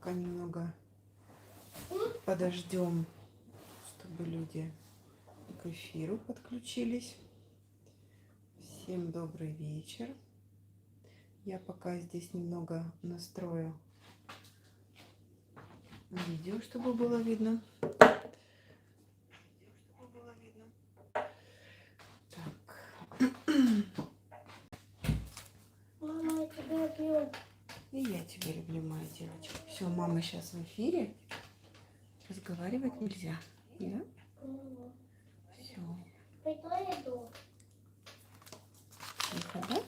пока немного подождем, чтобы люди к эфиру подключились. Всем добрый вечер. Я пока здесь немного настрою видео, чтобы было видно. Так. Мама, я тебя люблю. И я тебя люблю, моя девочка. Все, мама сейчас в эфире. Разговаривать нельзя. Да? Все. Пойду иду. Тихо, да?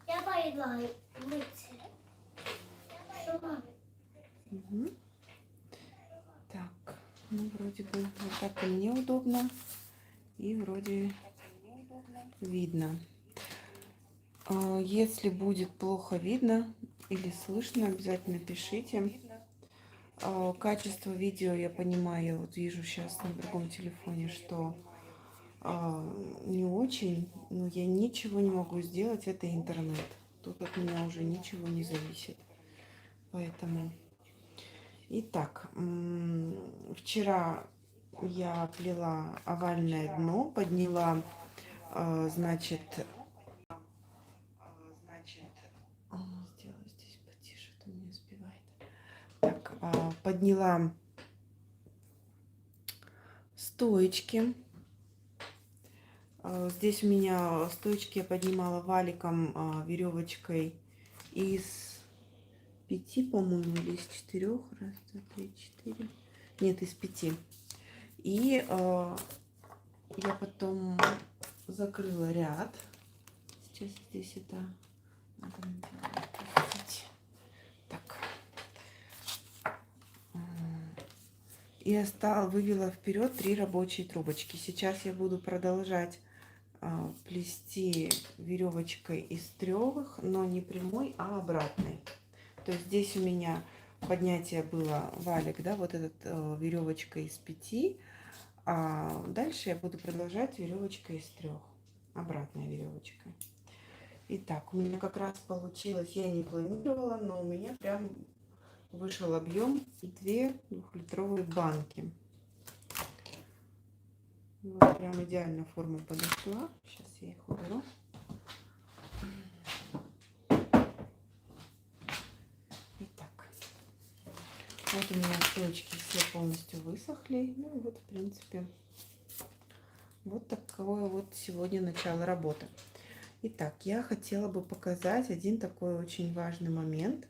Я пойду мыться. Мама. Угу. Так, ну вроде бы вот так и мне удобно. И вроде видно. Если будет плохо видно или слышно, обязательно пишите. Качество видео, я понимаю, я вот вижу сейчас на другом телефоне, что не очень, но я ничего не могу сделать, это интернет. Тут от меня уже ничего не зависит. Поэтому... Итак, вчера я плела овальное дно, подняла, значит, сделаю здесь потише, а то не успевает. Так, подняла стоечки. Здесь у меня стоечки я поднимала валиком, веревочкой из 5, по-моему, или из 4. Раз, два, три, 4. Нет, из 5. И я потом закрыла ряд. Сейчас здесь это надо показать. Так. И вывела вперед 3 рабочие трубочки. Сейчас я буду продолжать плести веревочкой из 3, но не прямой, а обратной. То есть здесь у меня поднятие было валик, да, вот этот веревочкой из 5, а дальше я буду продолжать веревочкой из 3, обратной веревочкой. Итак, у меня как раз получилось, я не планировала, но у меня прям вышел объем 2 двухлитровые банки. Вот прям идеально форма подошла. Сейчас я их уберу. Итак, вот у меня стоечки все полностью высохли. Ну вот, в принципе, вот такое вот сегодня начало работы. Итак, я хотела бы показать один такой очень важный момент.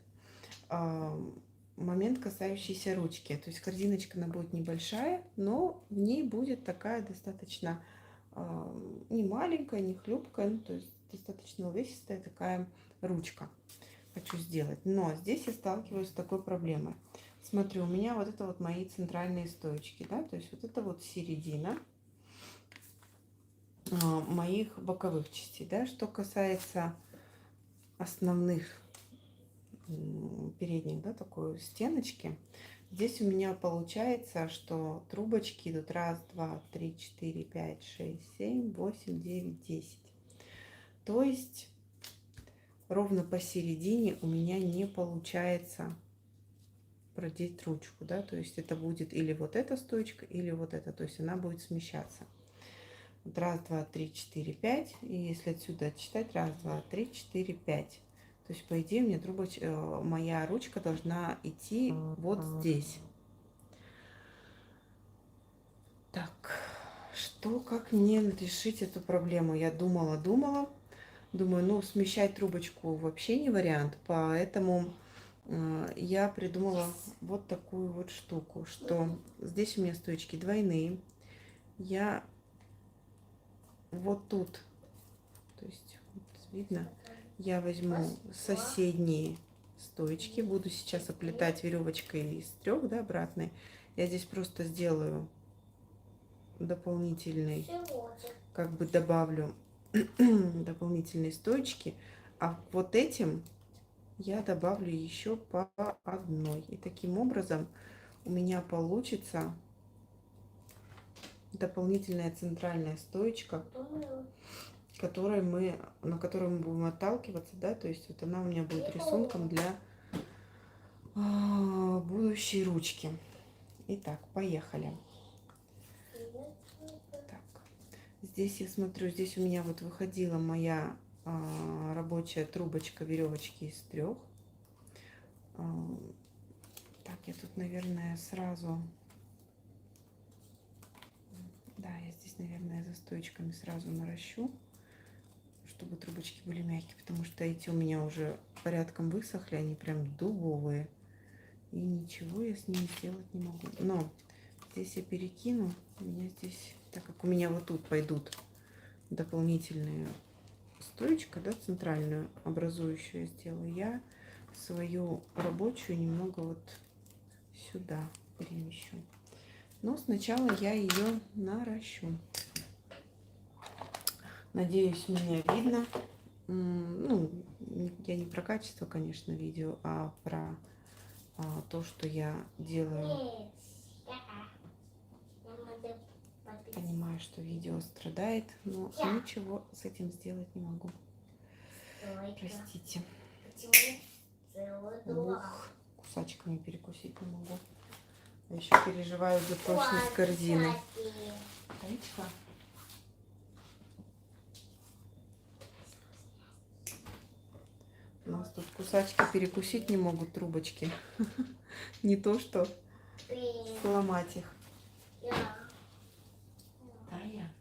Момент, касающийся ручки. То есть корзиночка, она будет небольшая, но в ней будет такая достаточно не маленькая, не хлюпкая, ну, то есть достаточно увесистая такая ручка хочу сделать. Но здесь я сталкиваюсь с такой проблемой. Смотрю, у меня вот это вот мои центральные стоечки, да, то есть вот это вот середина моих боковых частей, да. Что касается основных передних, да, такой стеночки, здесь у меня получается, что трубочки идут 1, 2, 3, 4, 5, 6, 7, 8, 9, 10. То есть ровно посередине у меня не получается продеть ручку, да, то есть это будет или вот эта стоечка, или вот эта, то есть она будет смещаться. Вот 1, 2, 3, 4, 5, и если отсюда отсчитать 1, 2, 3, 4, 5. То есть, по идее, мне моя ручка должна идти вот здесь. Так, как мне решить эту проблему? Я думала, думаю, ну, смещать трубочку вообще не вариант, поэтому я придумала вот такую вот штуку, что здесь у меня стоечки двойные. Я вот тут, то есть, вот видно, я возьму соседние стоечки, буду сейчас оплетать веревочкой из 3, да, обратной. Я здесь просто сделаю дополнительный, как бы добавлю дополнительные стоечки, а вот этим я добавлю еще по одной. И таким образом у меня получится дополнительная центральная стоечка, на которой мы будем отталкиваться, да, то есть вот она у меня будет рисунком для будущей ручки. Итак, поехали. Так, здесь я смотрю, здесь у меня вот выходила моя рабочая трубочка веревочки из 3. Так, я тут, наверное, сразу... Да, я здесь, наверное, застойчиками сразу наращу, чтобы трубочки были мягкие, потому что эти у меня уже порядком высохли, они прям дубовые. И ничего я с ними сделать не могу. Но здесь я перекину. У меня здесь, так как у меня вот тут пойдут дополнительные стоечка, да, центральную образующую я сделаю, я свою рабочую немного вот сюда перемещу. Но сначала я ее наращу. Надеюсь, меня видно. Ну, я не про качество, конечно, видео, а про то, что я делаю. Понимаю, что видео страдает, но ничего с этим сделать не могу. Простите. Ух, кусачками перекусить не могу. Я еще переживаю за прочность корзины. Таечка. У нас тут кусачки перекусить не могут, трубочки. Не то, что сломать их. Тая.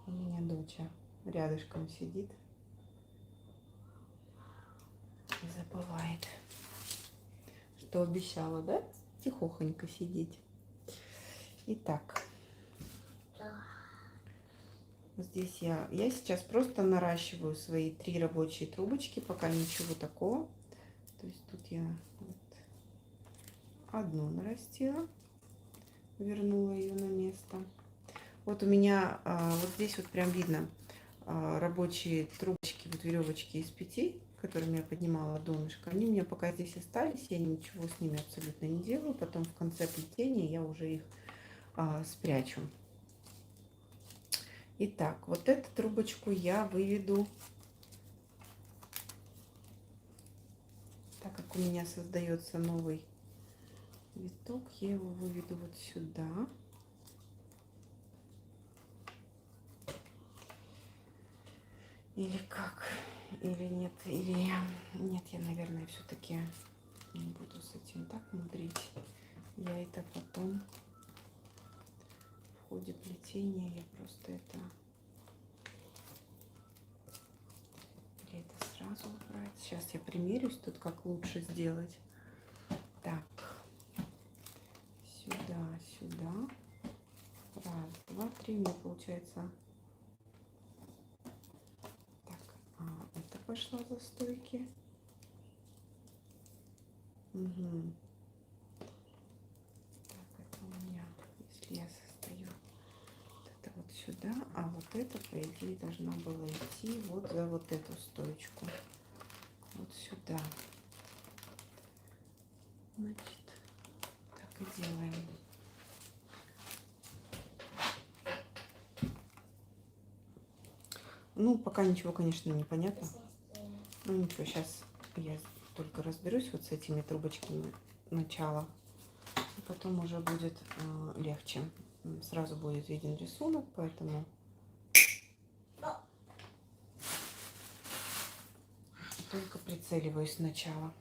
У меня доча рядышком сидит и забывает, что обещала, да? Тихохонько сидеть. Итак. Здесь я сейчас просто наращиваю свои 3 рабочие трубочки, пока ничего такого. То есть тут я вот одну нарастила, вернула ее на место. Вот у меня вот здесь вот прям видно рабочие трубочки, вот веревочки из 5, которыми я поднимала донышко. Они у меня пока здесь остались, я ничего с ними абсолютно не делаю. Потом в конце плетения я уже их спрячу. Итак, вот эту трубочку я выведу, так как у меня создается новый виток, я его выведу вот сюда. Или как? Или нет? Или нет, я, наверное, все-таки не буду с этим так мудрить. Я это потом в ходе плетения, я просто это... Или это сразу убрать? Сейчас я примерюсь тут, как лучше сделать. Так. Сюда, сюда. Раз, два, 3. У меня получается... Это пошла за стойки. Угу. Так, это у меня, если я состою вот это вот сюда, а вот это, по идее, должна была идти вот за вот эту стоечку. Вот сюда. Значит, так и делаем. Ну, пока ничего, конечно, не понятно. Ну, ничего, сейчас я только разберусь вот с этими трубочками начала. И потом уже будет легче. Сразу будет виден рисунок, поэтому... Только прицеливаюсь сначала.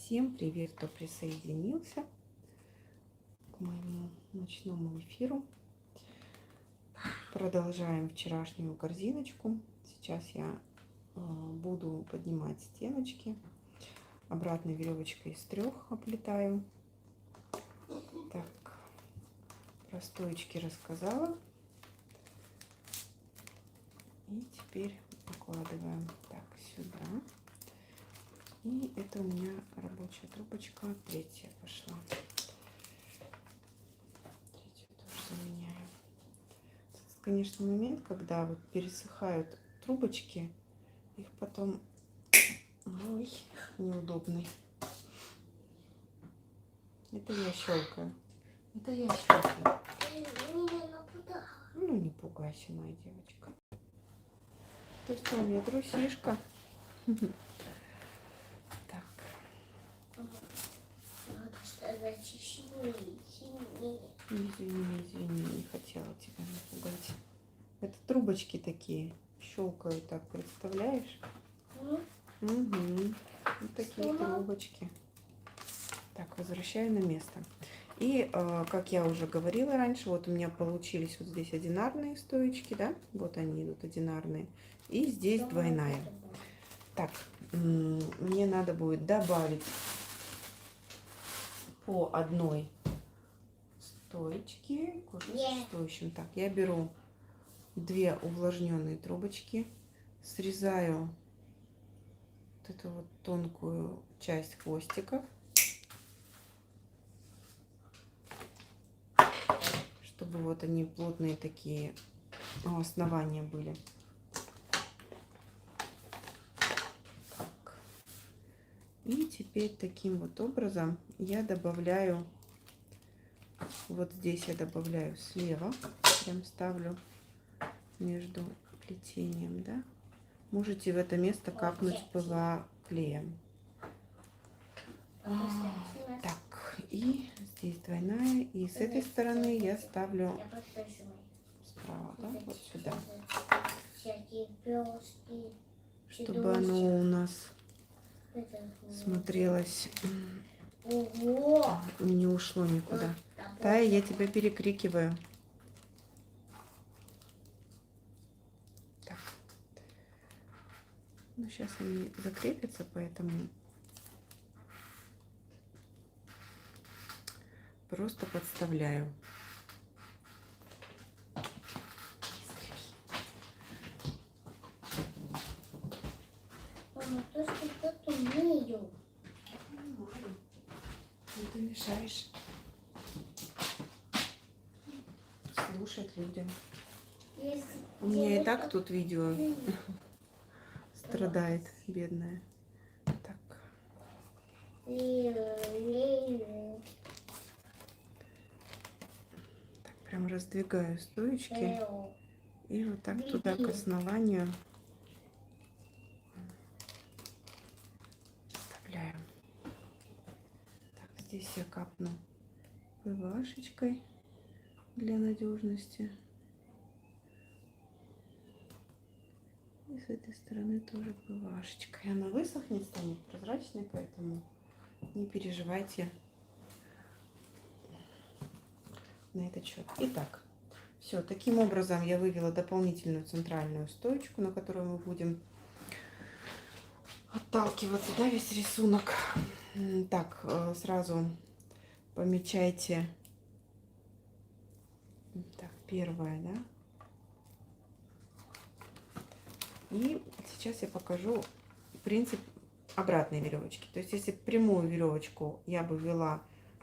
Всем привет, кто присоединился к моему ночному эфиру. Продолжаем вчерашнюю корзиночку. Сейчас я буду поднимать стеночки. Обратной веревочкой из 3 оплетаю. Так, про стоечки рассказала. И теперь укладываем так сюда. И это у меня рабочая трубочка 3 пошла. 3 тоже заменяю. конечно, момент, когда вот пересыхают трубочки, их потом, ой, неудобный. Это я щелкаю. Это я щелкаю. Меня напугала. Ну, не пугайся, моя девочка. Ты что, у меня трусишка? Так, Надо сказать сильнее, сильнее. извини, не хотела тебя напугать. Это трубочки такие, щелкают так, представляешь? Ну, Угу. Вот такие Мама. трубочки. Так, возвращаю на место. И, как я уже говорила раньше, вот у меня получились вот здесь одинарные стоечки, да? Вот они идут одинарные. И здесь что двойная. это было? Так, мне надо будет добавить по одной стоечке к уже существующим. Так, я беру 2 увлажненные трубочки, срезаю вот эту вот тонкую часть хвостиков, чтобы вот они плотные такие основания были. Так. И теперь таким вот образом я добавляю, вот здесь я добавляю слева, прям ставлю между плетением, да. Можете в это место капнуть ПВА клеем. Так, и здесь двойная, и с этой стороны я ставлю Я подписываю. справа, да, вот сюда, Всякие пёски. чтобы оно у нас смотрелось, Ого! не ушло никуда. Да, я тебя перекрикиваю. Так. Ну, сейчас они закрепятся, поэтому просто подставляю. Мама, то, что кто-то умею. Ну, ты мешаешь слушать людям. Если У меня и так девушка- тут видео страдает, бедная. Так, так прям раздвигаю стоечки и вот так туда к основанию вставляю. Так, здесь я капну ПВАшечкой для надежности. И с этой стороны тоже ПВАшечкой. Она высохнет, станет прозрачной, поэтому не переживайте на этот счет. Итак, все, таким образом я вывела дополнительную центральную стоечку, на которую мы будем отталкиваться, да, весь рисунок. Так, сразу помечайте. Так, первая, да. И сейчас я покажу принцип обратной веревочки. То есть, если прямую веревочку я бы вела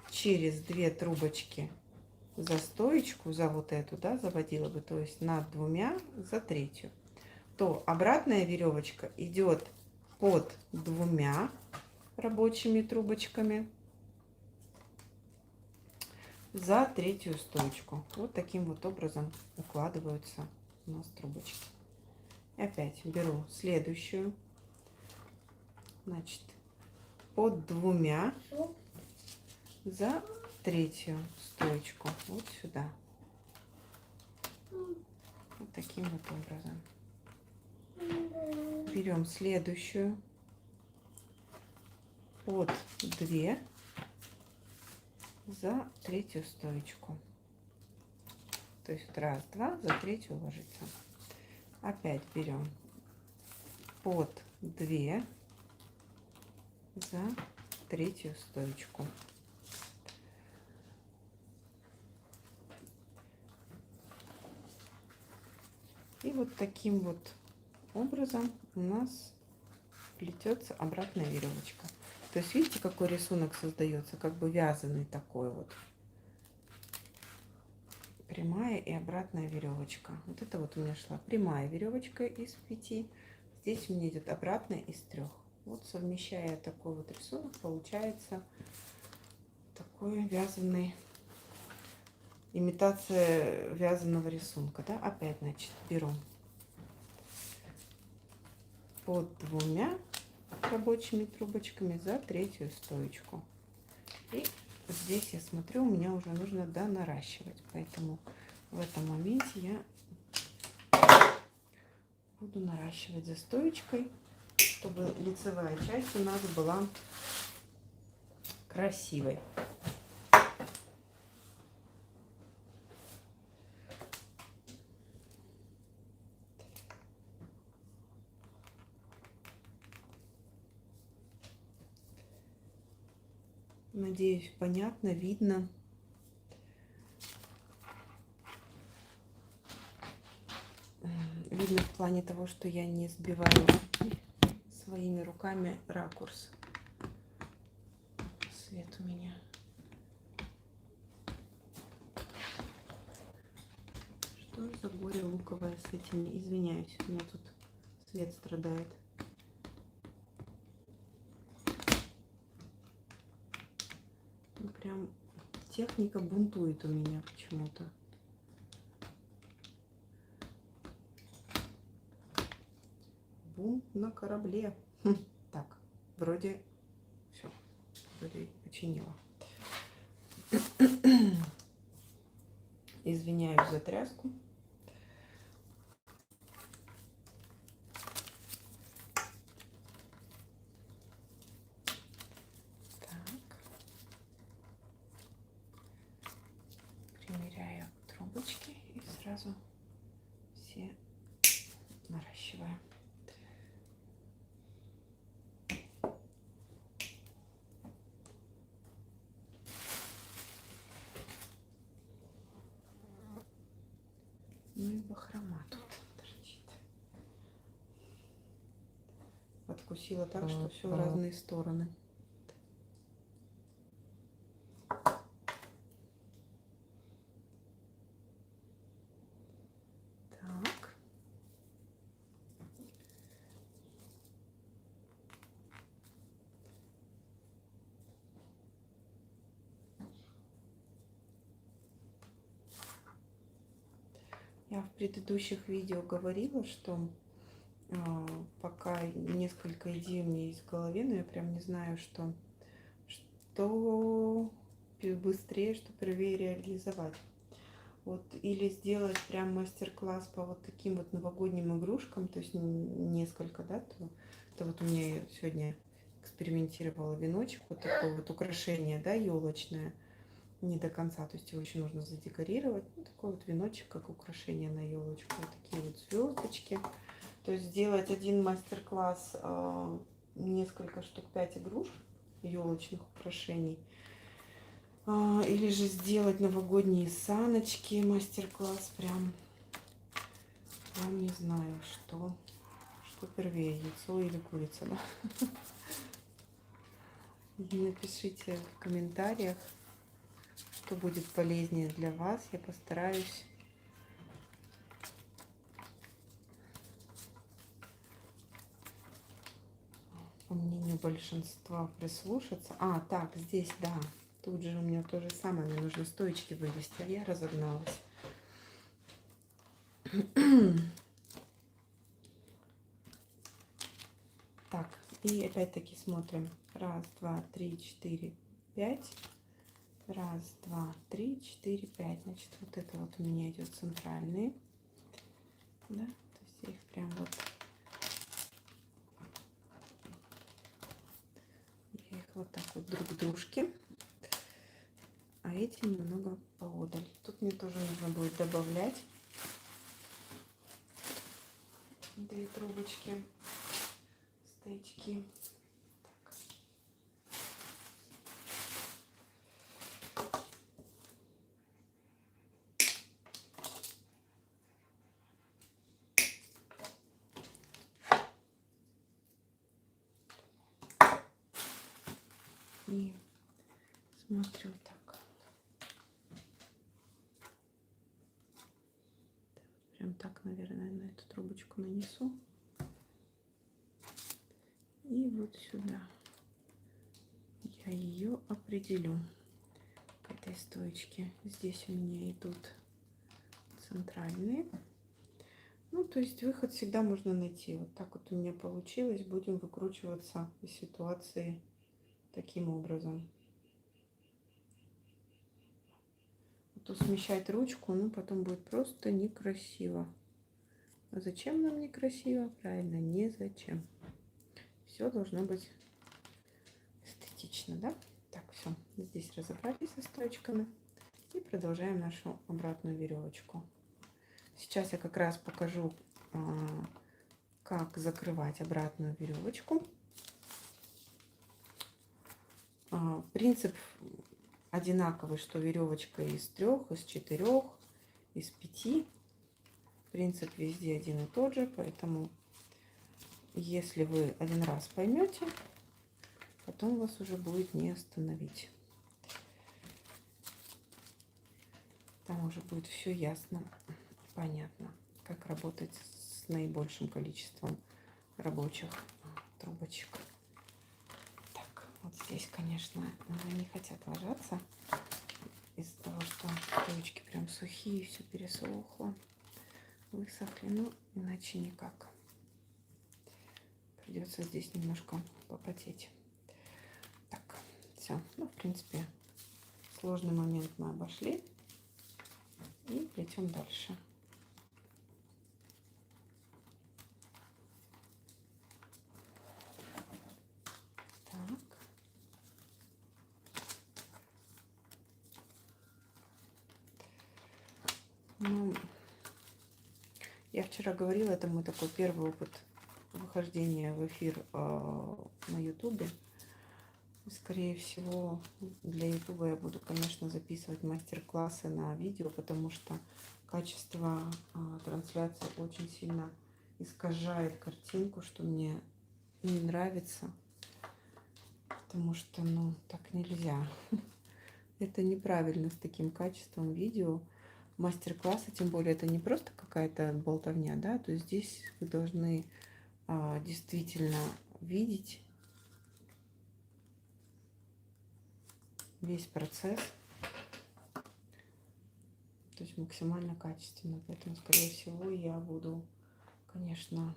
через 2 трубочки за стоечку, за вот эту, да, заводила бы, то есть над 2 за 3, то обратная веревочка идет под 2 рабочими трубочками за 3 стоечку. Вот таким вот образом укладываются у нас трубочки. И опять беру следующую, значит, под 2 за 3 стоечку, вот сюда, вот таким вот образом. Берем следующую под 2 за 3 стоечку, то есть раз, два, за 3 ложится. Опять берем под 2 за 3 стоечку. И вот таким вот образом у нас плетется обратная веревочка. То есть видите, какой рисунок создается, как бы вязаный такой вот. прямая и обратная веревочка. Вот это вот у меня шла прямая веревочка из 5. Здесь у меня идет обратная из 3. Вот совмещая такой вот рисунок, получается такой вязаный, имитация вязаного рисунка. Да? Опять, значит, беру под 2 рабочими трубочками за 3-ю стоечку. И здесь я смотрю, у меня уже нужно донаращивать, поэтому в этом моменте я буду наращивать за стоечкой, чтобы лицевая часть у нас была красивой. Надеюсь, понятно, видно. Видно в плане того, что я не сбиваю своими руками ракурс. Свет у меня. Что за горе луковое с этими? Извиняюсь, у меня тут свет страдает. Ну, прям техника бунтует у меня почему-то. Бунт на корабле. Так, вроде все, вроде починила. Извиняюсь за тряску. Так. Примеряю трубочки и сразу все наращиваю. Ну и бахрома тут торчит. Откусила так, что все в разные стороны. Так. Я в предыдущих видео говорила, что пока несколько идей у меня есть в голове, но я прям не знаю, что быстрее, что первее реализовать. Вот, или сделать прям мастер-класс по вот таким вот новогодним игрушкам, то есть несколько, да, то вот у меня сегодня экспериментировала веночек, вот такое вот украшение, да, елочное, не до конца, то есть его еще нужно задекорировать, ну, такой вот веночек, как украшение на елочку, вот такие вот звездочки. То есть сделать один мастер-класс, несколько штук, 5 игрушек, елочных украшений. Или же сделать новогодние саночки, мастер-класс, прям не знаю, что первее, яйцо или курица, да? Напишите в комментариях, что будет полезнее для вас. Я постараюсь по мнению большинства прислушаться. Так, здесь, да, тут же у меня то же самое, мне нужно стоечки вывести, а я разогналась. Так, и опять-таки смотрим. 1, 2, 3, 4, 5. 1, 2, 3, 4, 5. Значит, вот это вот у меня идет центральные. Да, то есть я их прям вот... Я их вот так вот друг к дружке. А эти немного поодаль. Тут мне тоже нужно будет добавлять 2 трубочки, стычки. И смотрю так. так, наверное, на эту трубочку нанесу. И вот сюда я ее определю к этой стоечке. Здесь у меня идут центральные. Ну, то есть выход всегда можно найти. Вот так вот у меня получилось. Будем выкручиваться из ситуации таким образом. А то смещать ручку, ну, потом будет просто некрасиво. А зачем нам некрасиво? Правильно, не зачем. Все должно быть эстетично, да? Так, все. Здесь разобрались со стоечками. И продолжаем нашу обратную веревочку. Сейчас я как раз покажу, как закрывать обратную веревочку. Принцип одинаковый, что веревочка из 3, из 4, из 5. Принцип везде один и тот же, поэтому если вы один раз поймете, потом вас уже будет не остановить. Там уже будет все ясно, понятно, как работать с наибольшим количеством рабочих трубочек. Так, вот здесь, конечно, не хотят ложаться из-за того, что трубочки прям сухие, все пересохло, высохли, но иначе никак. Придется здесь немножко попотеть. Так, все. Ну, в принципе, сложный момент мы обошли. И плетем дальше. Так. Ну, я вчера говорила, это мой такой первый опыт выхождения в эфир на ютубе. Скорее всего, для ютуба я буду, конечно, записывать мастер-классы на видео, потому что качество трансляции очень сильно искажает картинку, что мне не нравится, потому что, ну, так нельзя. Это неправильно с таким качеством видео. Мастер-классы, тем более, это не просто какая-то болтовня, да, то есть здесь вы должны действительно видеть весь процесс, то есть максимально качественно. Поэтому, скорее всего, я буду, конечно,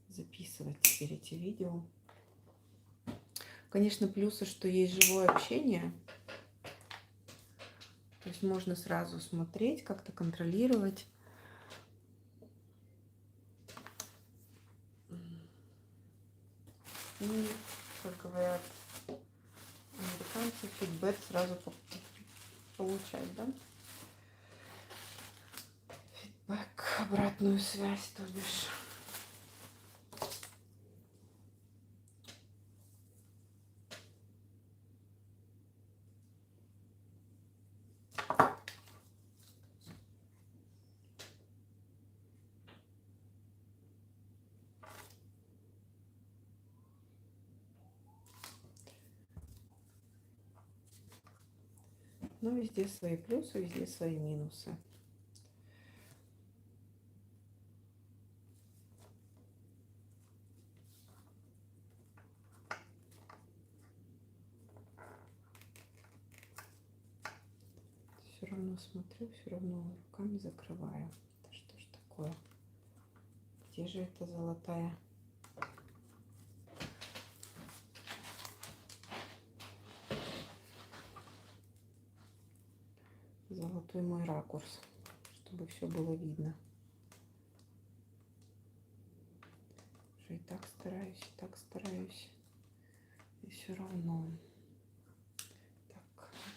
записывать теперь эти видео. Конечно, плюсы, что есть живое общение. То есть можно сразу смотреть, как-то контролировать. И, как говорят американцы, фидбэк сразу получать, да? Фидбэк, обратную связь, то бишь. Но везде свои плюсы, везде свои минусы. Все равно смотрю, все равно руками закрываю. Да что ж такое? Где же эта золотая? Золотой мой ракурс, чтобы все было видно. Уже и так стараюсь, и все равно. Так,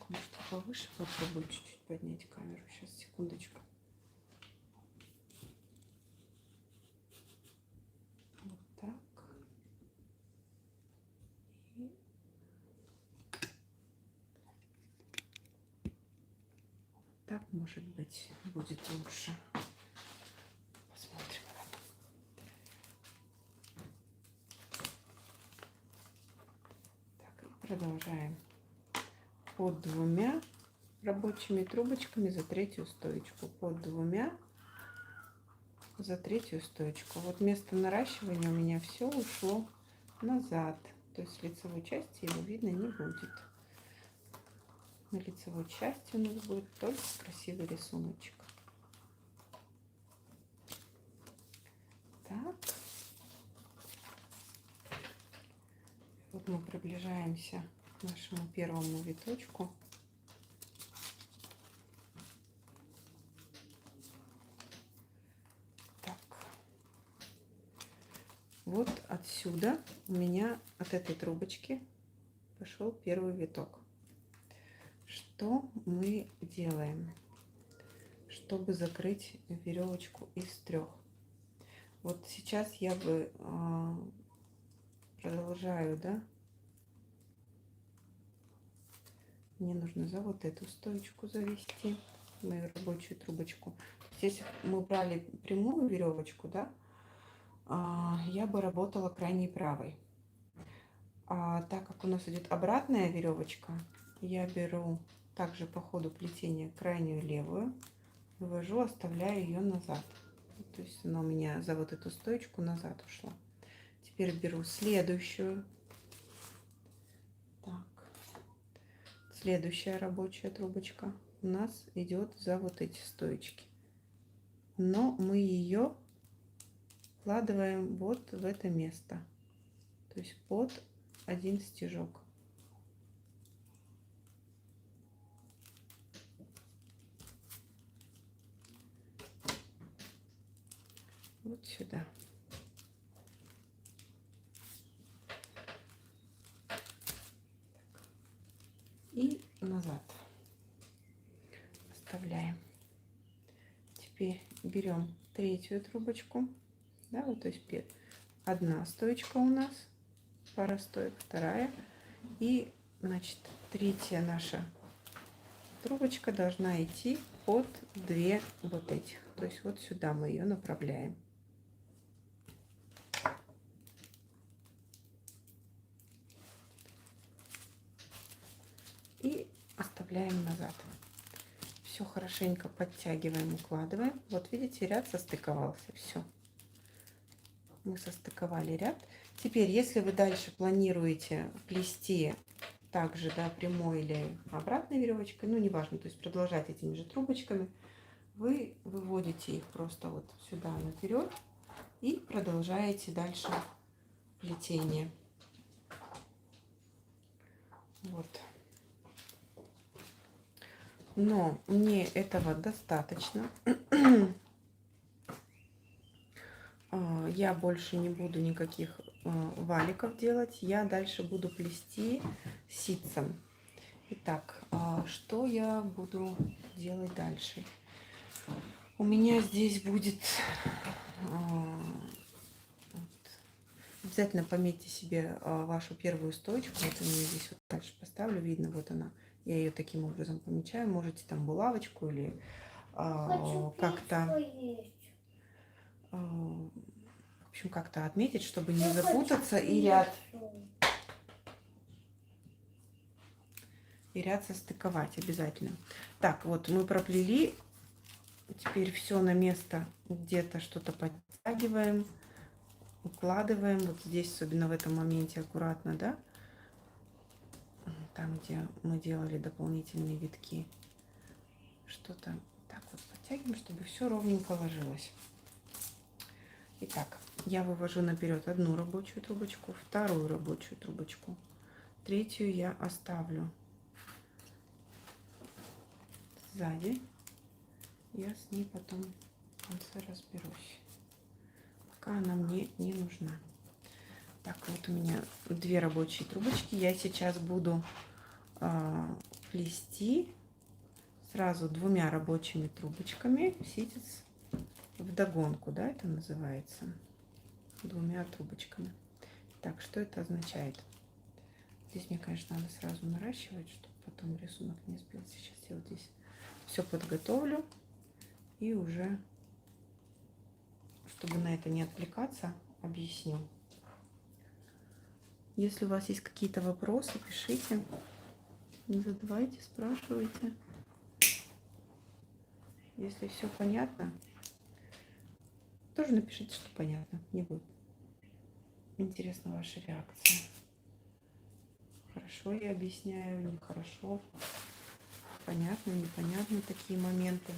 может, повыше попробую чуть-чуть поднять камеру. Сейчас, секундочку. Вот так. И так, может быть, будет лучше. Посмотрим. Так, и продолжаем. Под 2 рабочими трубочками за 3-ю стоечку. Под 2 за третью стоечку. Вот место наращивания у меня все ушло назад. То есть с лицевой части его видно не будет. На лицевой части у нас будет только красивый рисуночек. Так. Вот мы приближаемся к нашему первому виточку. Так. Вот отсюда у меня от этой трубочки пошел первый виток. Что мы делаем, чтобы закрыть веревочку из 3? Вот сейчас я бы продолжаю, да? Мне нужно за вот эту стоечку завести мою рабочую трубочку. Здесь мы брали прямую веревочку, да? Я бы работала крайней правой. А так как у нас идет обратная веревочка, я беру также по ходу плетения крайнюю левую, вывожу, оставляю ее назад. То есть она у меня за вот эту стоечку назад ушла. Теперь беру следующую. Так. Следующая рабочая трубочка у нас идет за вот эти стоечки. Но мы ее вкладываем вот в это место. То есть под один стежок. Вот сюда. И назад оставляем. Теперь берем третью трубочку, да, вот, то есть одна стоечка у нас, пара стоек, вторая, и, значит, третья наша трубочка должна идти под 2 вот этих, то есть вот сюда мы ее направляем. И оставляем назад. Все хорошенько подтягиваем, укладываем. Вот видите, ряд состыковался. Все. Мы состыковали ряд. Теперь, если вы дальше планируете плести также, да, прямой или обратной веревочкой, ну, неважно, то есть продолжать этими же трубочками, вы выводите их просто вот сюда наперед и продолжаете дальше плетение. Вот. Но мне этого достаточно. Я больше не буду никаких валиков делать. Я дальше буду плести ситцем. Итак, что я буду делать дальше? У меня здесь будет... Обязательно пометьте себе вашу первую стоечку. Вот я ее здесь вот дальше поставлю. Видно, вот она. Я ее таким образом помечаю. Можете там булавочку или как-то... В общем, как-то отметить, чтобы не запутаться и ряд состыковать обязательно. Так, вот мы проплели. Теперь все на место, где-то что-то подтягиваем, укладываем. Вот здесь, особенно в этом моменте, аккуратно, да? Там, где мы делали дополнительные витки. Что-то так вот подтягиваем, чтобы все ровненько ложилось. Итак, я вывожу наперед одну рабочую трубочку, вторую рабочую трубочку, третью я оставлю сзади. Я с ней потом в конце разберусь. Пока она мне не нужна. Так, вот у меня 2 рабочие трубочки. Я сейчас буду плести сразу 2 рабочими трубочками ситец вдогонку, да, это называется, 2 трубочками. Так, что это означает? Здесь мне, конечно, надо сразу наращивать, чтобы потом рисунок не сбился. Сейчас я вот здесь все подготовлю и уже, чтобы на это не отвлекаться, объясню. Если у вас есть какие-то вопросы, пишите, задавайте, спрашивайте. Если все понятно, Тоже напишите, что понятно. Мне будет интересна ваша реакция. Хорошо я объясняю, нехорошо. Понятно, непонятно такие моменты.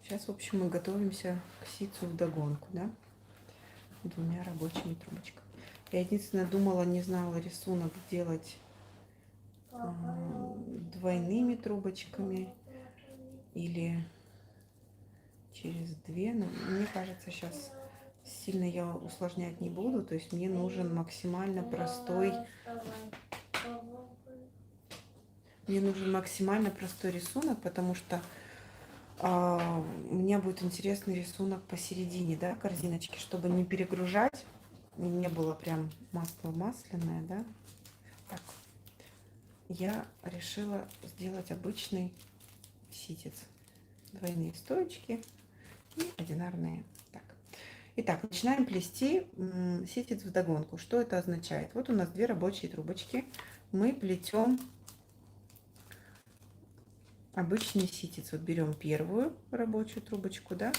Сейчас, в общем, мы готовимся к ситцу вдогонку, да? Двумя рабочими трубочками. Я единственное думала, не знала рисунок делать двойными трубочками или через две. Но мне кажется, сейчас сильно я усложнять не буду. То есть мне нужен максимально простой. Мне нужен максимально простой рисунок, потому что у меня будет интересный рисунок посередине, да, корзиночки, чтобы не перегружать, не было прям масло масляное, да. Так, я решила сделать обычный ситец. Двойные стоечки и одинарные. Так. Итак, начинаем плести ситец вдогонку. Что это означает? Вот у нас две рабочие трубочки. Мы плетем обычный ситец. Вот берем первую рабочую трубочку, да,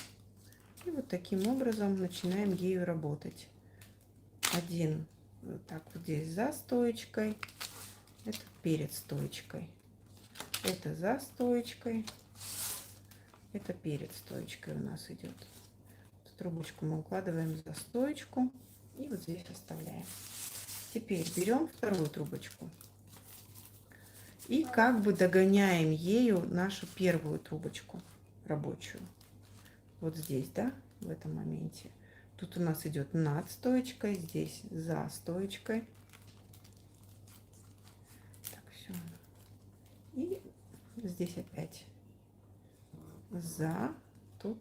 и вот таким образом начинаем ею работать. Один вот так вот здесь за стоечкой, это перед стоечкой, это за стоечкой, это перед стоечкой у нас идет. Трубочку мы укладываем за стоечку и вот здесь оставляем. Теперь берем вторую трубочку и как бы догоняем ею нашу первую трубочку рабочую. Вот здесь, да, в этом моменте. Тут у нас идет над стоечкой, здесь за стоечкой. Так, все. И здесь опять за, тут,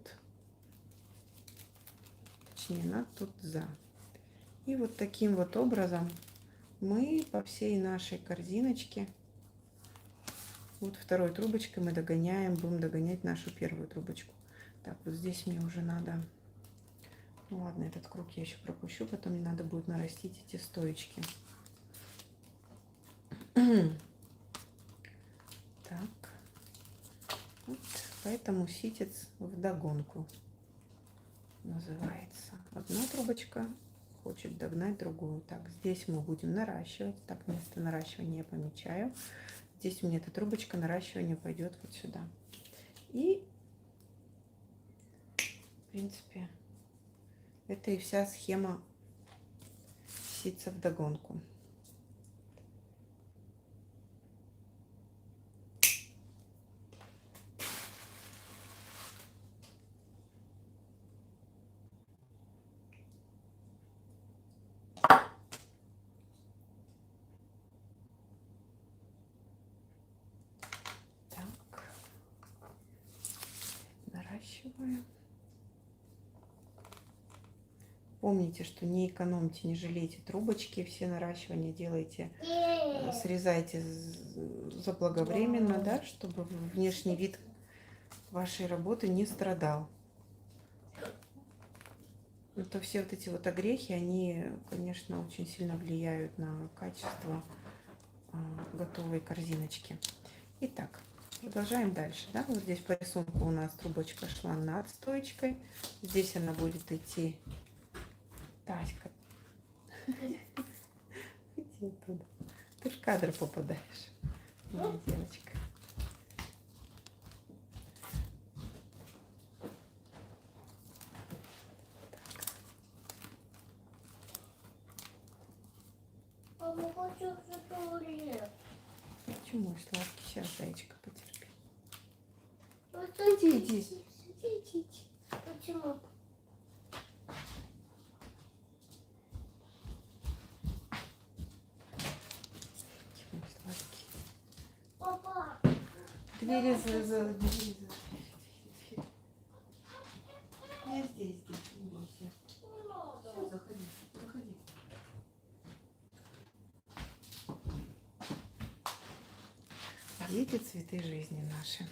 точнее, над, тут за. И вот таким вот образом мы по всей нашей корзиночке, вот второй трубочкой мы догоняем, будем догонять нашу первую трубочку. Так, вот здесь мне уже надо, ну ладно, этот круг я еще пропущу, потом мне надо будет нарастить эти стоечки. Так, вот, поэтому ситец вдогонку называется. Одна трубочка хочет догнать другую. Так, здесь мы будем наращивать. Так, место наращивания я помечаю. Здесь у меня эта трубочка наращивания пойдет вот сюда. И, в принципе, это и вся схема ситца вдогонку. Наращиваю. Помните, что не экономьте, не жалейте трубочки, все наращивания делайте, срезайте заблаговременно, да, чтобы внешний вид вашей работы не страдал. То все вот эти вот огрехи, они, конечно, очень сильно влияют на качество готовой корзиночки. Итак, продолжаем дальше. Да? Вот здесь по рисунку у нас трубочка шла над стоечкой. Здесь она будет идти. Таська, иди оттуда. Ты в кадр попадаешь, моя девочка. Мама, хочу в туалет. Почему сладкий? Сейчас, зайчика, потерпи. Иди, иди. Иди. Почему? Почему сладкий? Папа. Двери за. Я здесь, не бойся. Все, заходи, заходи. Дети, цветы жизни наши.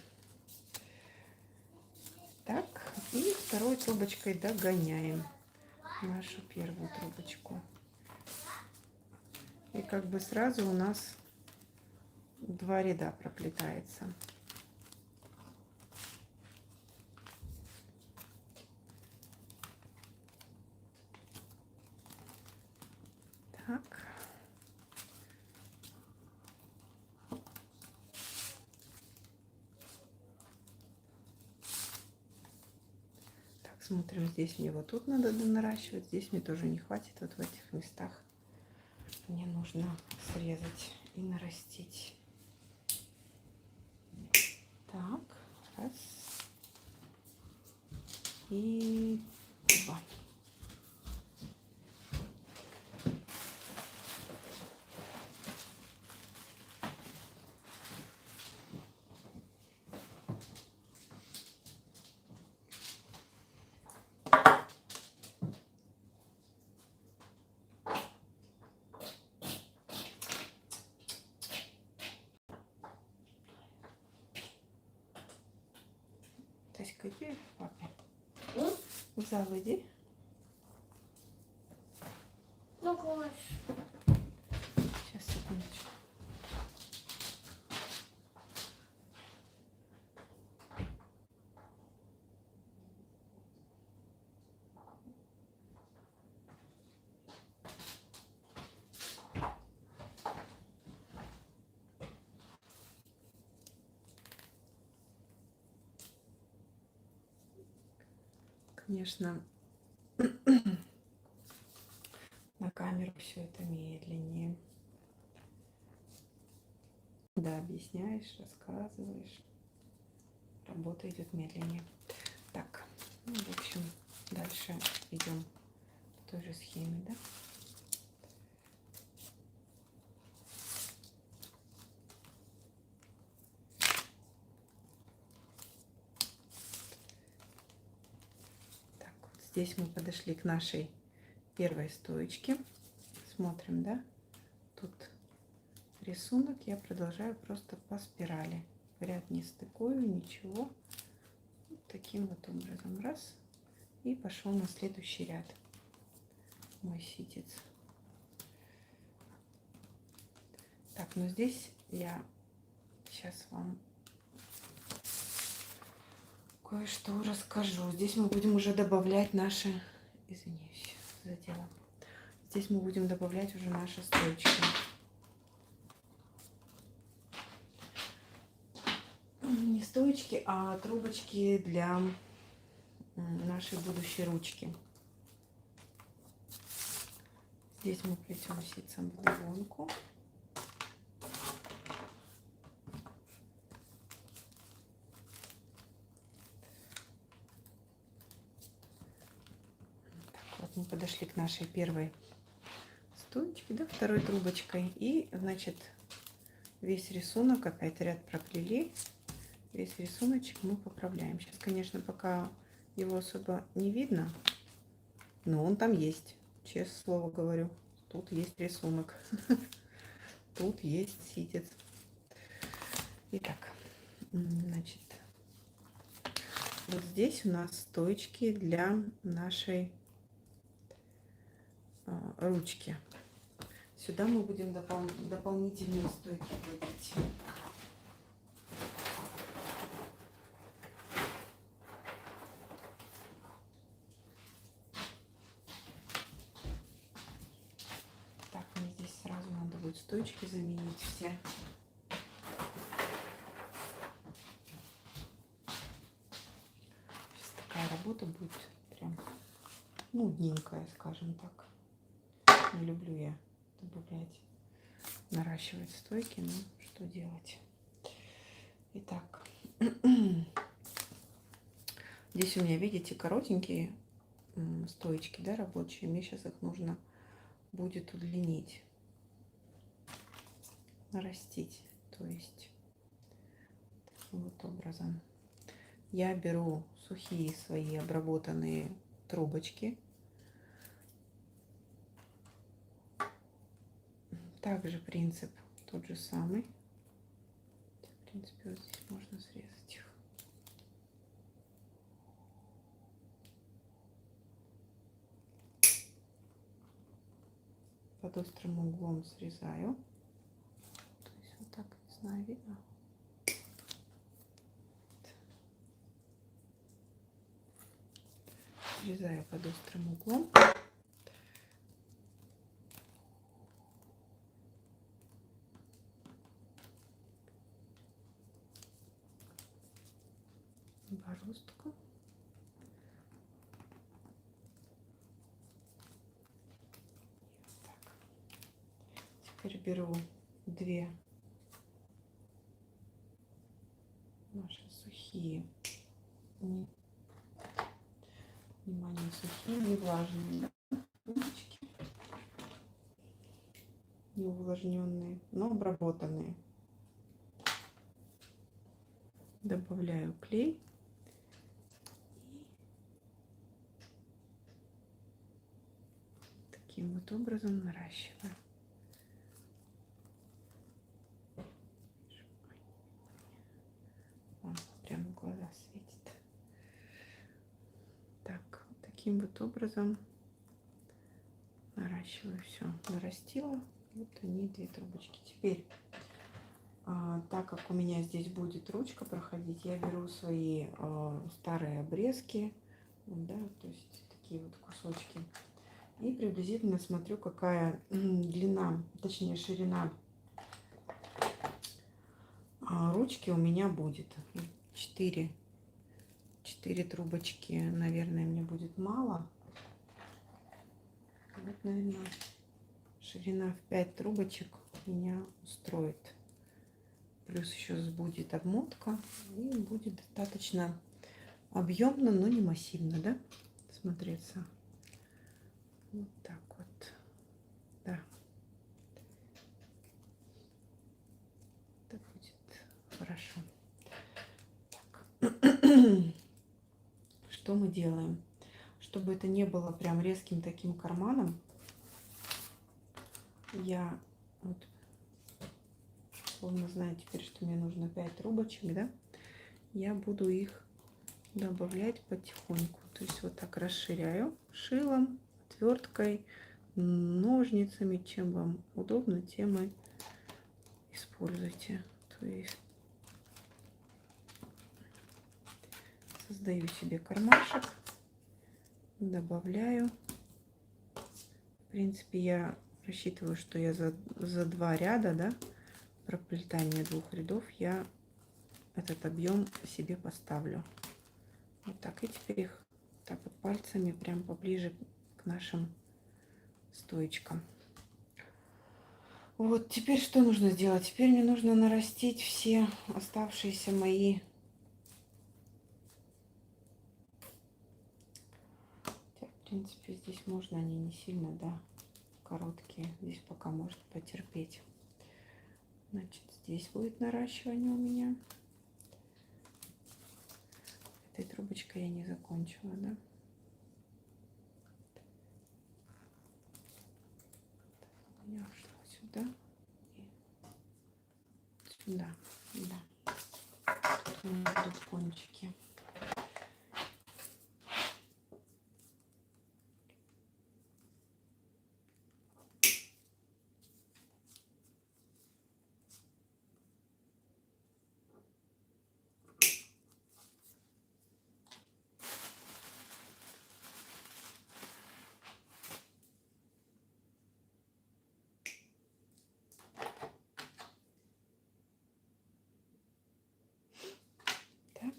Так, и второй трубочкой догоняем. нашу первую трубочку. И как бы сразу у нас 2 ряда проплетается. Так. Так, смотрим, здесь мне вот тут надо наращивать, здесь мне тоже не хватит, вот в этих местах мне нужно срезать и нарастить. Так, раз и 2. Таська, иди к папе. В зал иди. Ну, хочешь. Сейчас, секундочку. Конечно, на камеру все это медленнее. Да, объясняешь, рассказываешь. Работа идет медленнее. Так, ну, в общем, дальше идем по той же схеме, да? Так, вот здесь мы подошли к нашей первой стоечке. Смотрим, да? Тут рисунок я продолжаю просто по спирали. Ряд не стыкую, ничего. Вот таким вот образом. Раз. И пошел на следующий ряд мой ситец. Так, ну здесь я сейчас вам кое-что расскажу. Здесь мы будем уже добавлять наши... Извиняюсь, задела. Здесь мы будем добавлять уже наши стоечки. Не стоечки, а трубочки для нашей будущей ручки. Здесь мы плетем ситцем вдогонку. Так, вот мы подошли к нашей первой стоечке, да, второй трубочкой. И, значит, весь рисунок, опять ряд проплели. Весь рисуночек мы поправляем. Сейчас, конечно, пока его особо не видно, но он там есть. Честное слово говорю. Тут есть рисунок. Тут есть ситец. Итак, значит, вот здесь у нас стоечки для нашей ручки. Сюда мы будем дополнительные стойки вводить. Так, мне здесь сразу надо будет стойчики заменить все. Сейчас такая работа будет прям нудненькая, скажем так. Не люблю я добавлять, наращивать стойки, но что делать. Итак, здесь у меня, видите, коротенькие стоечки, да, рабочие. Мне сейчас их нужно будет удлинить, нарастить. То есть таким вот образом. Я беру сухие свои обработанные трубочки. Также принцип тот же самый. В принципе, вот здесь можно срезать их. под острым углом срезаю. То есть вот так, не знаю, видно. Срезаю под острым углом. Бороздку. Так. Теперь беру 2 наши сухие, внимание, сухие, не влажные, да, трубочки, не увлажненные, но обработанные. Добавляю клей. Таким вот образом наращиваю. О, прямо в глаза светит. Так, таким вот образом наращиваю все. Нарастила. Вот они, 2 трубочки. Теперь, так как у меня здесь будет ручка проходить, я беру свои старые обрезки, да, то есть такие вот кусочки. И приблизительно смотрю, какая длина, точнее ширина ручки у меня будет. 4 трубочки, наверное, мне будет мало. Вот, наверное, ширина в 5 трубочек меня устроит. Плюс еще будет обмотка. И будет достаточно объемно, но не массивно, да, смотреться. Вот так вот. Да. Это будет хорошо. Так. Что мы делаем? Чтобы это не было прям резким таким карманом, я вот, словно знаю теперь, что мне нужно 5 трубочек, да, я буду их добавлять потихоньку. То есть вот так расширяю шилом, отверткой, ножницами, чем вам удобно, тем и используйте. То есть создаю себе кармашек, добавляю. В принципе, я рассчитываю, что я за 2 ряда, да, проплетания 2 рядов я этот объем себе поставлю. Вот так. И теперь их так вот пальцами прям поближе к нашим стоечкам. Вот теперь что нужно сделать? Теперь мне нужно нарастить все оставшиеся мои. Хотя, в принципе, здесь можно, они не сильно, да, короткие. Здесь пока может потерпеть. Значит, здесь будет наращивание у меня. Этой трубочкой я не закончила, да. Я ушла сюда и сюда, да. Тут у меня будут кончики. Так.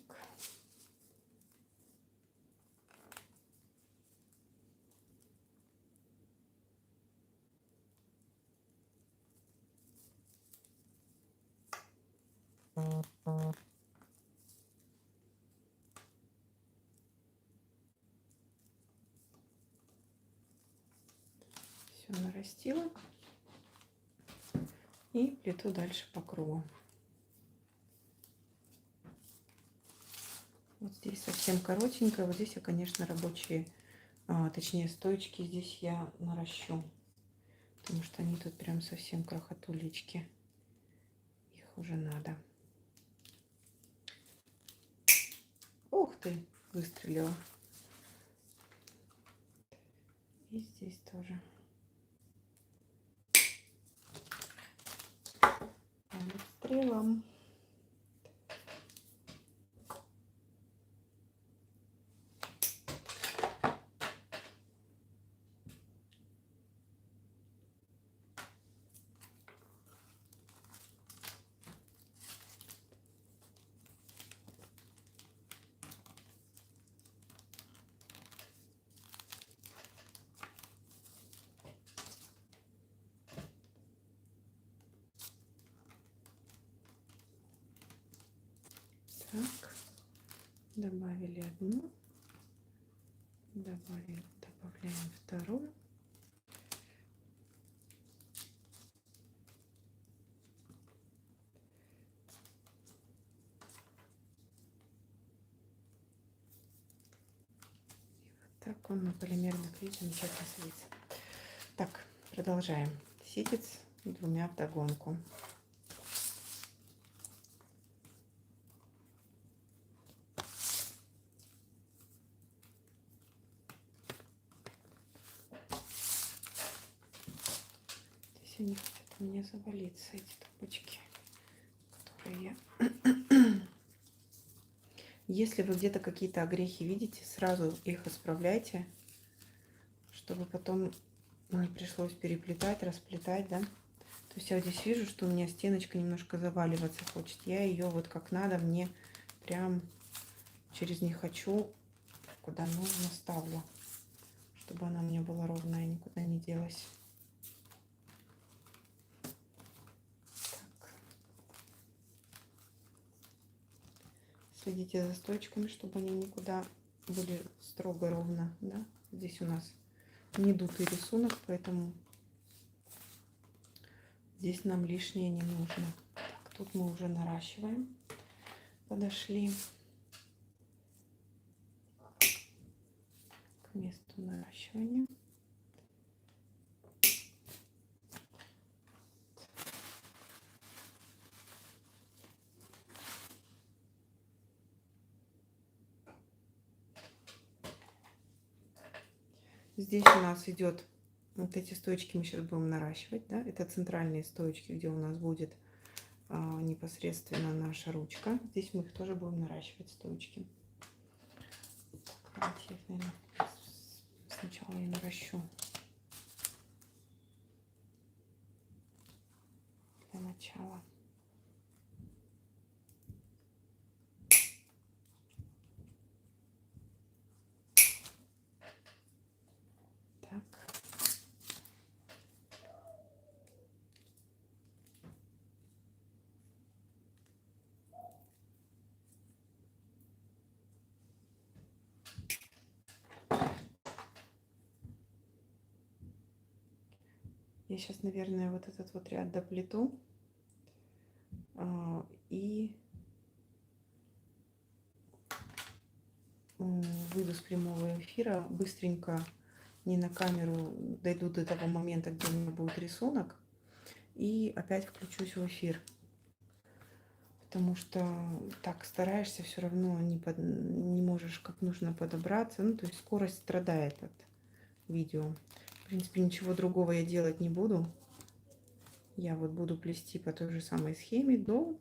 Все нарастила. И плету дальше по кругу. Вот здесь совсем коротенькая. Вот здесь я, конечно, рабочие, точнее стоечки здесь я наращу. Потому что они тут прям совсем крохотулечки. Их уже надо. Ух ты, выстрелила. И здесь тоже. акрилом. Так, добавили одну, добавляем вторую. Так он на полимерной клей замечательно садится. Так, продолжаем. Ситец двумя вдогонку. Здесь они хотят у меня завалиться, эти трубочки, которые я... Если вы где-то какие-то огрехи видите, сразу их исправляйте, чтобы потом не пришлось переплетать, расплетать, да. То есть я вот здесь вижу, что у меня стеночка немножко заваливаться хочет. Я ее вот как надо, мне прям через не хочу, куда нужно, ставлю, чтобы она у меня была ровная, никуда не делась. Так. Следите за стойчками, чтобы они никуда были строго ровно, да. Здесь у нас не дутый рисунок, поэтому здесь нам лишнее не нужно. Так, тут мы уже наращиваем. Подошли к месту наращивания. Здесь у нас идет вот эти стоечки, мы сейчас будем наращивать, да, это центральные стоечки, где у нас будет непосредственно наша ручка. Здесь мы их тоже будем наращивать, стоечки. Давайте я их, наверное, сначала я наращу для начала. Так. Я сейчас, наверное, вот этот вот ряд доплету и выйду с прямого эфира, быстренько, не на камеру, дойду до того момента, где у меня будет рисунок, и опять включусь в эфир. Потому что так стараешься, все равно не можешь как нужно подобраться. Ну, то есть скорость страдает от видео. В принципе, ничего другого я делать не буду. Я вот буду плести по той же самой схеме до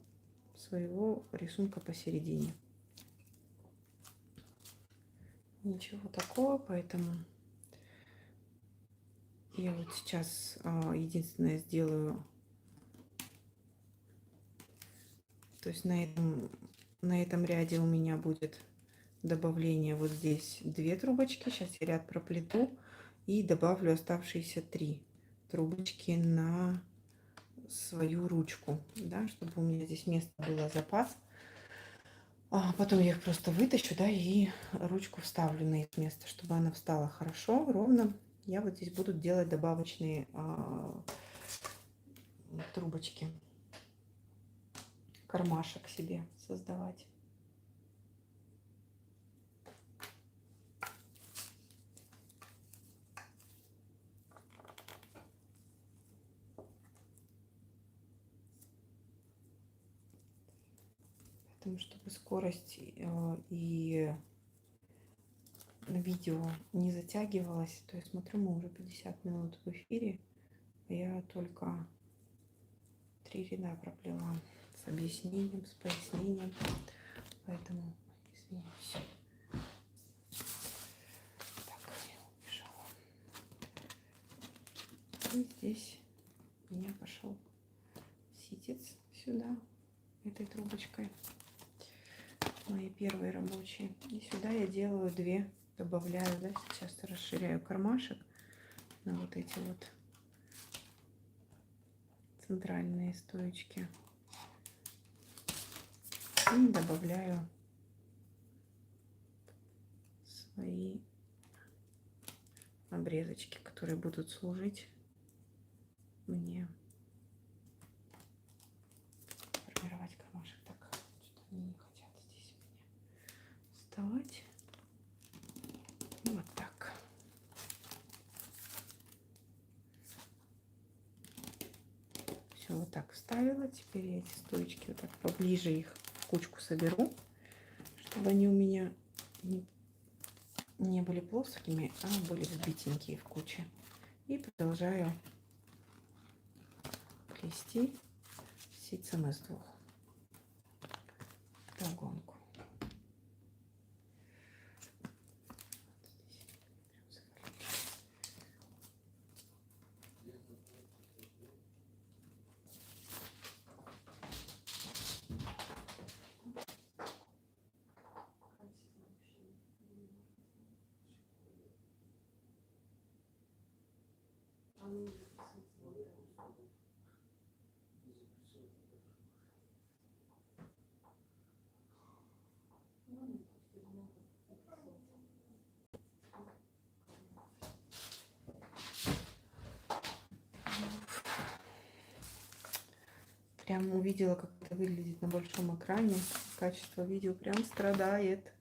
своего рисунка посередине. Ничего такого, поэтому я вот сейчас единственное сделаю, то есть на этом ряде у меня будет добавление вот здесь 2 трубочки. Сейчас я ряд проплету и добавлю оставшиеся 3 трубочки на свою ручку, да, чтобы у меня здесь место было запас. Потом я их просто вытащу, да, и ручку вставлю на их место, чтобы она встала хорошо, ровно. Я вот здесь буду делать добавочные трубочки, кармашек себе создавать. Поэтому, чтобы скорость и видео не затягивалось, то я смотрю, мы уже 50 минут в эфире, а я только 3 ряда проплела. с объяснением, с пояснением. Поэтому извиняюсь. Так, я убежала. И здесь у меня пошел ситец сюда, этой трубочкой. Мои первые рабочие. И сюда я делаю 2, добавляю, да, сейчас расширяю кармашек на вот эти вот центральные стоечки. И добавляю свои обрезочки, которые будут служить мне формировать кармашек. Так, что-то они не хотят здесь у меня вставать. И вот так. Все, вот так вставила. Теперь я эти стоечки вот так поближе их в кучку соберу, чтобы они у меня не были плоскими, а были взбитенькие в куче. И продолжаю плести ситцем из 2 вдогонку. Прям увидела, как это выглядит на большом экране. Качество видео прям страдает.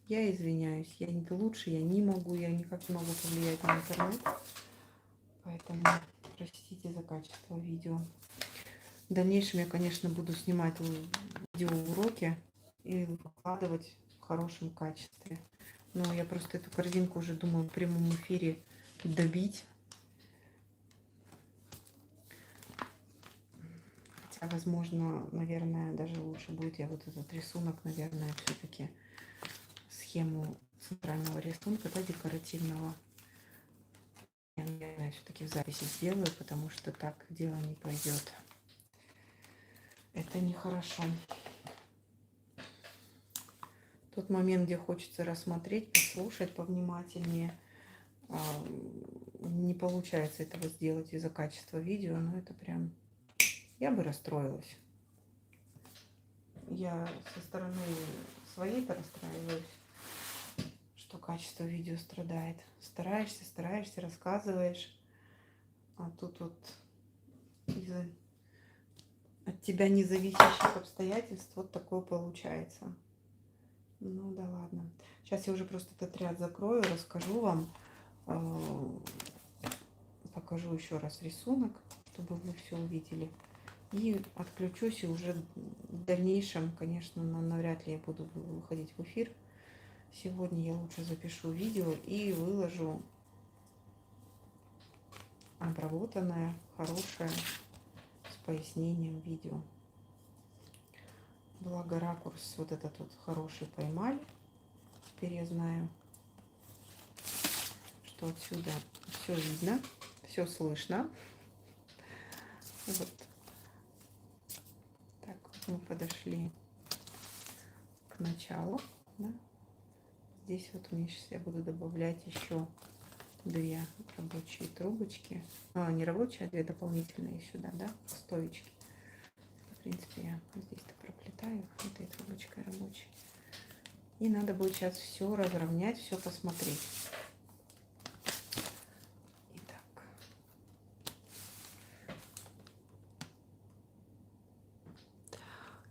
Я извиняюсь, я не лучше, я не могу, я никак не могу повлиять на интернет. Поэтому простите за качество видео. В дальнейшем я, конечно, буду снимать видеоуроки и выкладывать в хорошем качестве. Но я просто эту корзинку уже думаю в прямом эфире добить. Хотя, возможно, наверное, даже лучше будет я вот этот рисунок, наверное, все-таки схему центрального рисунка, да, декоративного. Я, наверное, все-таки в записи сделаю, потому что так дело не пойдет. Это нехорошо. Тот момент, где хочется рассмотреть, послушать повнимательнее, не получается этого сделать из-за качества видео, но это прям... Я бы расстроилась. Я со стороны своей-то расстраиваюсь, что качество видео страдает. Стараешься, рассказываешь, а тут вот из-за от тебя независящих обстоятельств вот такое получается. Ну да ладно. Сейчас я уже просто этот ряд закрою, расскажу вам, покажу еще раз рисунок, чтобы вы все увидели. И отключусь, и уже в дальнейшем, конечно, навряд ли я буду выходить в эфир. Сегодня я лучше запишу видео и выложу обработанное, хорошее, с пояснением видео. Благо ракурс вот этот вот хороший поймали. Теперь я знаю, что отсюда все видно, все слышно. Вот. Так, мы подошли к началу. Да? Здесь вот у меня сейчас я буду добавлять еще 2 рабочие трубочки. Не рабочие, а 2 дополнительные сюда, да, стоечки. В принципе, я здесь-то проплетаю этой трубочкой рабочей. И надо будет сейчас все разровнять, все посмотреть. Итак.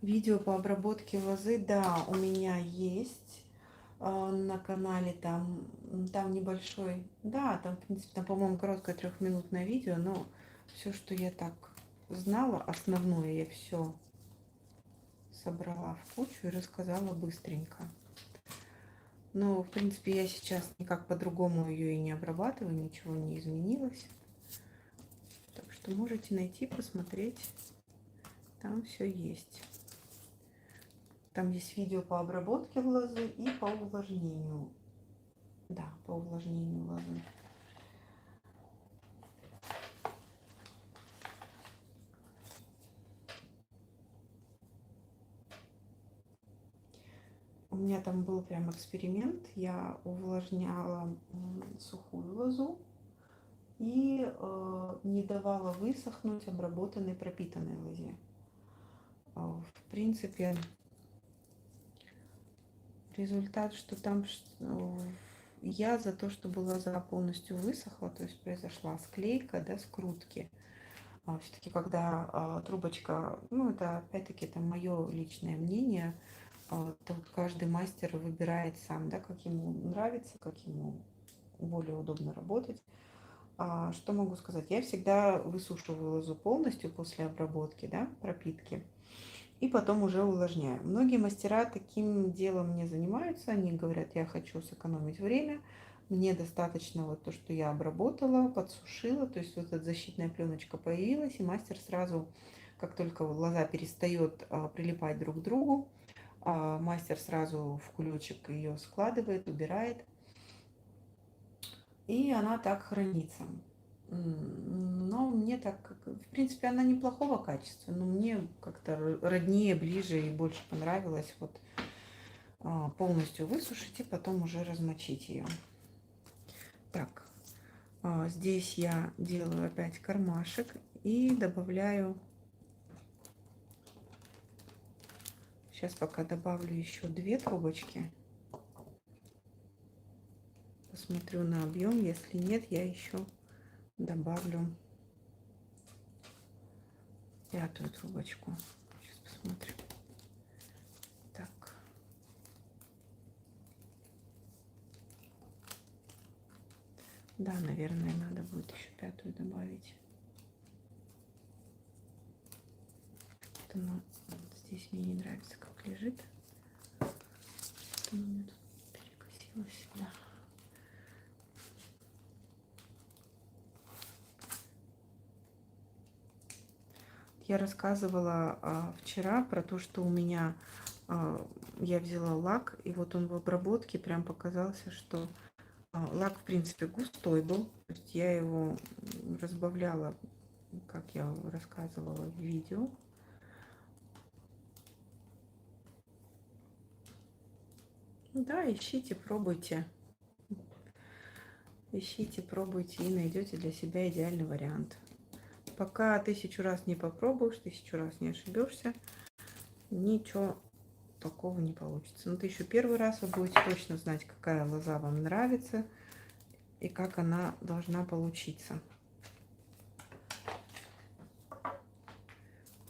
Видео по обработке лозы, да, у меня есть на канале, там небольшой, да, там, в принципе, там, по-моему, короткое 3-минутное видео, но все, что я так знала, основное я все собрала в кучу и рассказала быстренько. Но, в принципе, я сейчас никак по-другому ее и не обрабатываю, ничего не изменилось. Так что можете найти, посмотреть. Там все есть. Там есть видео по обработке лозы и по увлажнению. Да, по увлажнению лозы. У меня там был прям эксперимент. Я увлажняла сухую лозу и не давала высохнуть обработанной пропитанной лозе. В принципе, результат, что там я за то, чтобы лоза полностью высохла, то есть произошла склейка, да, скрутки. Все-таки, когда трубочка, ну, это опять-таки это мое личное мнение, то каждый мастер выбирает сам, да, как ему нравится, как ему более удобно работать. Что могу сказать? Я всегда высушиваю лозу полностью после обработки, да, пропитки, и потом уже увлажняю. Многие мастера таким делом не занимаются, они говорят, я хочу сэкономить время, мне достаточно вот то, что я обработала, подсушила, то есть вот эта защитная пленочка появилась, и мастер сразу, как только лоза перестает прилипать друг к другу, мастер сразу в кулечек ее складывает, убирает, и она так хранится. Но мне так, в принципе, она неплохого качества, но мне как-то роднее, ближе и больше понравилось вот полностью высушить и потом уже размочить ее. Так, здесь я делаю опять кармашек и добавляю, сейчас пока добавлю еще 2 трубочки. Посмотрю на объем, если нет, я еще добавлю 5-ю трубочку. Сейчас посмотрим. Так. Да, наверное, надо будет еще 5-ю добавить. Поэтому здесь мне не нравится, как лежит. У меня тут перекосилось, да. Я рассказывала вчера про то, что у меня я взяла лак, и вот он в обработке прям показался, что лак, в принципе, густой был. То есть я его разбавляла, как я рассказывала в видео. Да, ищите, пробуйте. Ищите, пробуйте и найдете для себя идеальный вариант. Пока 1000 раз не попробуешь, 1000 раз не ошибешься, ничего такого не получится. Но 1001 раз вы будете точно знать, какая лоза вам нравится и как она должна получиться.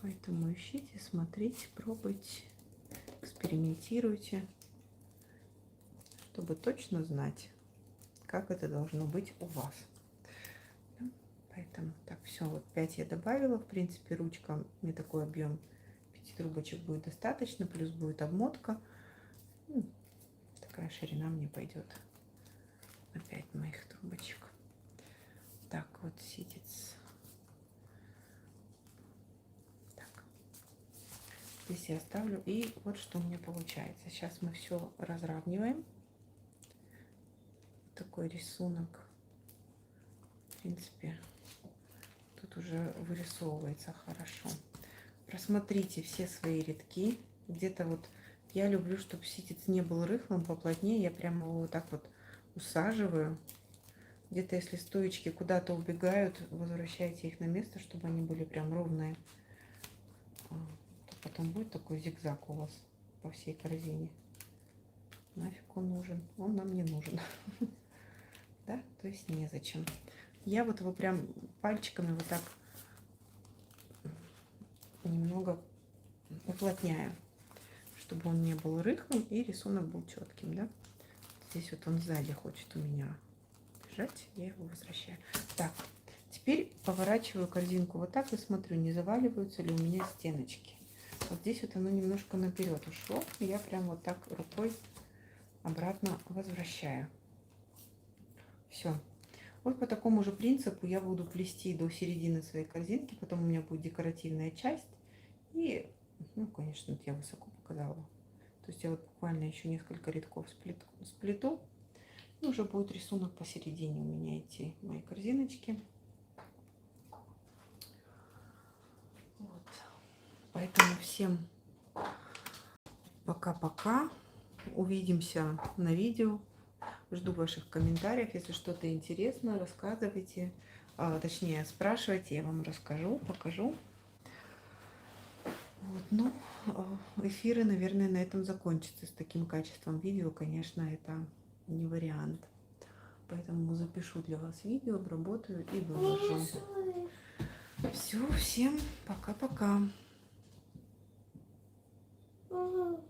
Поэтому ищите, смотрите, пробуйте, экспериментируйте, чтобы точно знать, как это должно быть у вас. Поэтому так, все, вот 5 я добавила. В принципе, ручка, мне такой объем 5 трубочек будет достаточно, плюс будет обмотка. Такая ширина мне пойдет на 5 моих трубочек. Так, вот ситец. Так. Здесь я оставлю. И вот что у меня получается. Сейчас мы все разравниваем. Такой рисунок. В принципе, тут уже вырисовывается хорошо. Просмотрите все свои рядки. Где-то вот я люблю, чтобы ситец не был рыхлым, поплотнее. Я прямо его вот так вот усаживаю. Где-то если стоечки куда-то убегают, возвращайте их на место, чтобы они были прям ровные. То потом будет такой зигзаг у вас по всей корзине. Нафиг он нужен? Он нам не нужен. Да? То есть незачем. Я вот его прям пальчиками вот так немного уплотняю, чтобы он не был рыхлым и рисунок был четким, да? Здесь вот он сзади хочет у меня лежать, я его возвращаю. Так, теперь поворачиваю корзинку вот так и смотрю, не заваливаются ли у меня стеночки. Вот здесь вот оно немножко наперед ушло, и я прям вот так рукой обратно возвращаю. Все. Вот по такому же принципу я буду плести до середины своей корзинки, потом у меня будет декоративная часть, И, ну, конечно, вот я высоко показала. То есть я вот буквально еще несколько рядков сплету. И уже будет рисунок посередине у меня идти мои корзиночки. Вот. Поэтому всем пока-пока. Увидимся на видео. Жду ваших комментариев. Если что-то интересно, рассказывайте. Точнее, спрашивайте, я вам расскажу, покажу. Вот, ну, эфиры, наверное, на этом закончатся. С таким качеством видео, конечно, это не вариант. Поэтому запишу для вас видео, обработаю и Не выложу. рисуешь. Все, всем пока-пока. Мгм.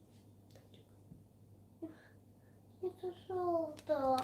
Это желтое.